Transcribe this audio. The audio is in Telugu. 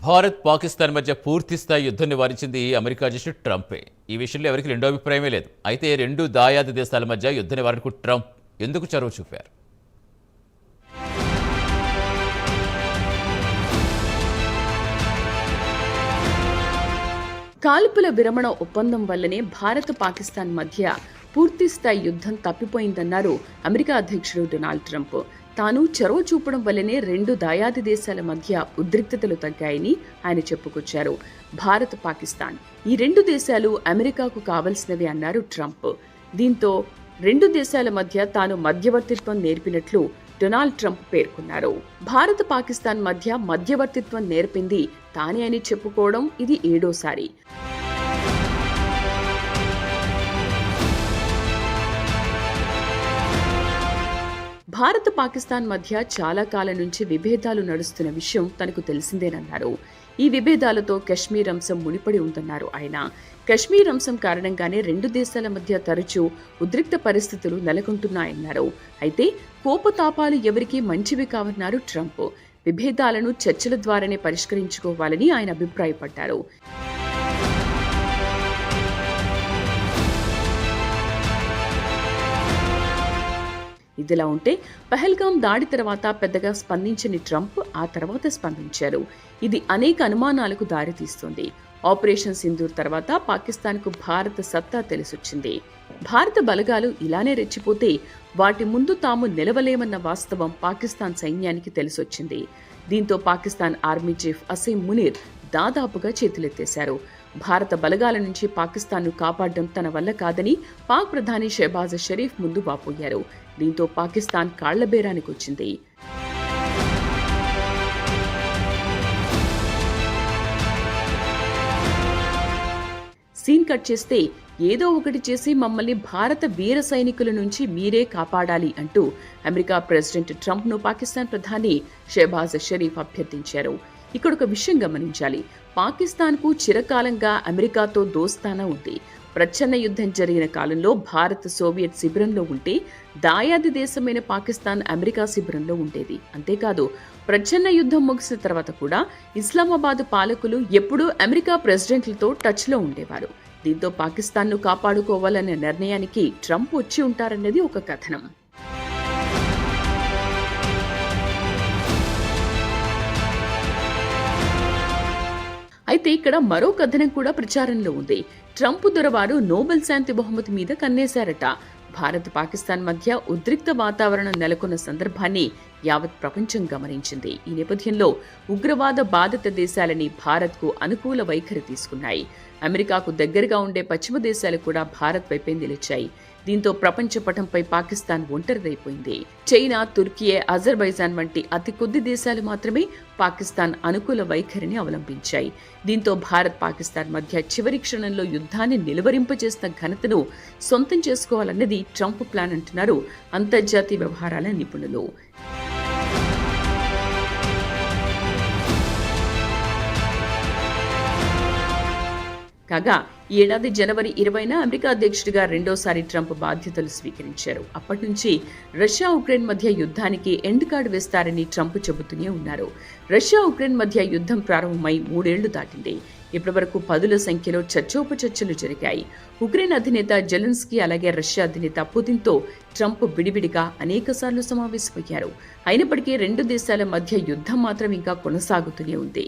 భారత్ పాకిస్తాన్ మధ్య పూర్తిస్థాయి యుద్ధం నివారించింది అమెరికా అధ్యక్షుడు ట్రంపే. ఈ విషయంలో ఎవరికి రెండో అభిప్రాయమే లేదు. అయితే రెండు దాయాది దేశాల మధ్య యుద్ధ నివారణకు ట్రంప్ ఎందుకు చొరవ చూపారు? కాల్పుల విరమణ ఒప్పందం వల్లనే భారత్ పాకిస్తాన్ మధ్య పూర్తిస్థాయి యుద్ధం తప్పిపోయిందన్నారు అమెరికా అధ్యక్షుడు డొనాల్డ్ ట్రంప్. తాను చొరవ చూపడం వల్లనే రెండు దాయాది దేశాల మధ్య ఉద్రిక్తతలు తగ్గాయని ఆయన చెప్పుకొచ్చారు. భారత్ పాకిస్తాన్ ఈ రెండు దేశాలు అమెరికాకు కావలసినవి అన్నారు ట్రంప్. దీంతో రెండు దేశాల మధ్య తాను మధ్యవర్తిత్వం నేర్పినట్లు డొనాల్డ్ ట్రంప్ పేర్కొన్నారు. భారత్ పాకిస్తాన్ మధ్య మధ్యవర్తిత్వం నేర్పింది తానే అని చెప్పుకోవడం ఇది ఏడోసారి. భారత్ పాకిస్తాన్ మధ్య చాలా కాలం నుంచి విభేదాలు నడుస్తున్న విషయం తనకు తెలిసిందేనన్నారు. ఈ విభేదాలతో కశ్మీర్ అంశం ముడిపడి ఉందన్నారు ఆయన. కశ్మీర్ అంశం కారణంగానే రెండు దేశాల మధ్య తరచూ ఉద్రిక్త పరిస్థితులు నెలకొంటున్నాయన్నారు. అయితే కోపతాపాలు ఎవరికీ మంచివి కావన్నారు ట్రంప్. విభేదాలను చర్చల ద్వారానే పరిష్కరించుకోవాలని ఆయన అభిప్రాయపడ్డారు. ఇదిలా ఉంటే పహల్గాం దాడి తర్వాత పెద్దగా స్పందించని ట్రంప్ ఆ తర్వాత స్పందించారు. ఇది అనేక అనుమానాలకు దారితీస్తోంది. ఆపరేషన్ సింధూర్ తర్వాత పాకిస్తాన్కు భారత సత్తా తెలిసొచ్చింది. భారత బలగాలు ఇలానే రెచ్చిపోతే వాటి ముందు తాము నిలవలేమన్న వాస్తవం పాకిస్తాన్ సైన్యానికి తెలిసొచ్చింది. దీంతో పాకిస్తాన్ ఆర్మీ చీఫ్ అసీం మునీర్ దాదాపుగా చేతులెత్తేశారు. భారత బలగాల నుంచి పాకిస్తాన్ను కాపాడడం తన వల్ల కాదని పాక్ ప్రధాని షెహబాజ్ షరీఫ్ ముందు వాపోయారు. దీంతో పాకిస్తాన్ కాళ్లబేరానికి వచ్చింది. సీన్ కట్ చేస్తే ఏదో ఒకటి చేసి మమ్మల్ని భారత వీర సైనికుల నుంచి మీరే కాపాడాలి అంటూ అమెరికా ప్రెసిడెంట్ ట్రంప్ను పాకిస్తాన్ ప్రధాని షెహబాజ్ షరీఫ్ అభ్యర్థించారు. ఇక్కడ ఒక విషయం గమనించాలి. పాకిస్తాన్కు చిరకాలంగా అమెరికాతో దోస్తానా ఉంది. ప్రచ్ఛన్న యుద్ధం జరిగిన కాలంలో భారత్ సోవియట్ శిబిరంలో ఉంటే దాయాది దేశమైన పాకిస్తాన్ అమెరికా శిబిరంలో ఉండేది. అంతేకాదు ప్రచ్ఛన్న యుద్ధం ముగిసిన తర్వాత కూడా ఇస్లామాబాద్ పాలకులు ఎప్పుడూ అమెరికా ప్రెసిడెంట్లతో టచ్లో ఉండేవారు. దీంతో పాకిస్తాన్ను కాపాడుకోవాలనే నిర్ణయానికి ట్రంప్ వచ్చి ఉంటారన్నది ఒక కథనం. అయితే ఇక్కడ మరో కథనం కూడా ప్రచారంలో ఉంది. ట్రంప్ దొరవారు నోబెల్ శాంతి బహుమతి మీద కన్నేశారట. భారత్ పాకిస్తాన్ మధ్య ఉద్రిక్త వాతావరణం నెలకొన్న సందర్భాన్ని యావత్ ప్రపంచం గమనించింది. ఈ నేపథ్యంలో ఉగ్రవాద బాధిత దేశాలని భారత్కు అనుకూల వైఖరి తీసుకున్నాయి. అమెరికాకు దగ్గరగా ఉండే పశ్చిమ దేశాలు కూడా భారత్ వైపే నిలిచాయి. దీంతో ప్రపంచ పటంపై పాకిస్తాన్ ఒంటరిదైపోయింది. చైనా, తుర్కీ, అజర్బైజాన్ వంటి అతి కొద్ది దేశాలు మాత్రమే పాకిస్తాన్ అనుకూల వైఖరిని అవలంబించాయి. దీంతో భారత్ పాకిస్తాన్ మధ్య చివరి క్షణంలో యుద్ధాన్ని నిలువరింపజేసిన ఘనతను సొంతం చేసుకోవాలన్నది ట్రంప్ ప్లాన్ అంటున్నారు అంతర్జాతీయ వ్యవహారాల నిపుణులు. కాగా ఏడాది జనవరి 20న అమెరికా అధ్యక్షుడిగా రెండోసారి ట్రంప్ బాధ్యతలు స్వీకరించారు. అప్పటి నుంచి రష్యా ఉక్రెయిన్ మధ్య యుద్ధానికి ఎండ్ కార్డు వేస్తారని ట్రంప్ చెబుతూనే ఉన్నారు. రష్యా ఉక్రెయిన్ మధ్య యుద్ధం ప్రారంభమై 3 ఏళ్లు దాటింది. ఇప్పటివరకు పదుల సంఖ్యలో చర్చోపచర్చలు జరిగాయి. ఉక్రెయిన్ అధినేత జెలెన్స్కీ అలాగే రష్యా అధినేత పుతిన్తో ట్రంప్ విడివిడిగా అనేకసార్లు సమావేశమయ్యారు. అయినప్పటికీ రెండు దేశాల మధ్య యుద్ధం మాత్రం ఇంకా కొనసాగుతూనే ఉంది.